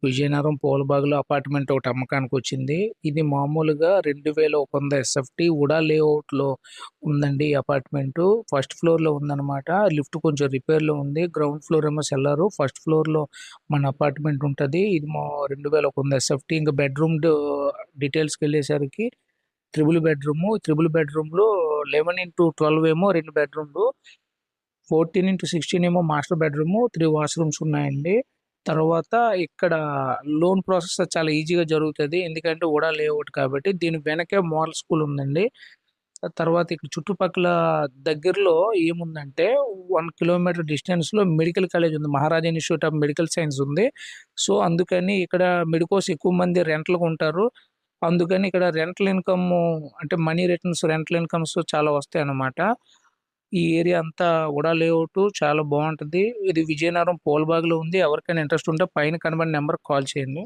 Vizianagaram పూలబాగ్‌లో apartment ఒకటి అమ్మకానికొచ్చింది. ఇది మామూలుగా 2100 ఎస్ఎఫ్‌టి వుడా లేఅవుట్‌లో ఉందండి ఈ అపార్ట్‌మెంటు. ఫస్ట్ ఫ్లోర్‌లో ఉందనమాట. లిఫ్ట్ కొంచెం రిపేర్‌లో ఉంది. గ్రౌండ్ ఫ్లోర్ ఏమో సెల్లారు. ఫస్ట్ ఫ్లోర్‌లో మన అపార్ట్‌మెంట్ ఉంటది. ఇది 2100 ఎస్ఎఫ్‌టి. ఇంక బెడ్‌రూమ్ డీటెయిల్స్‌కెళ్ళేసరికి త్రిబుల్ బెడ్‌రూమ్‌లో 11:12 ఏమో 2 బెడ్‌రూమ్‌లు. 14:16 ఏమో మాస్టర్ బెడ్‌రూము, 3 వాష్‌రూమ్స్ ఉన్నాయండి. తర్వాత ఇక్కడ లోన్ ప్రాసెస్ చాలా ఈజీగా జరుగుతది. ఎందుకంటే వుడా లేఅవుట్ కాబట్టి. దీని వెనకే మోడల్ స్కూల్ ఉందండి. తర్వాత ఇక్కడ చుట్టుపక్కల దగ్గరలో ఏముందంటే 1 కిలోమీటర్ డిస్టెన్స్‌లో మెడికల్ కాలేజ్ ఉంది. మహారాజా ఇన్‌స్టిట్యూట్ ఆఫ్ మెడికల్ సైన్స్ ఉంది. సో, అందుకని ఇక్కడ మెడికోస్ ఎక్కువ మంది రెంట్‌లకుంటారు. అందుకని ఇక్కడ రెంటల్ ఇన్‌కమ్ అంటే మనీ రిటర్న్స్ రెంటల్ ఇన్‌కమ్స్ చాలా వస్తాయన్నమాట. ఈ ఏరియా అంతా వుడా లేఅవుట్ చాలా బావుంటది. ఇది విజయనగరం పూలబాగ్‌లో ఉంది. ఎవరికైనా ఇంట్రెస్ట్ ఉంటే పైన కనబడిన నంబర్‌కి కాల్ చేయండి.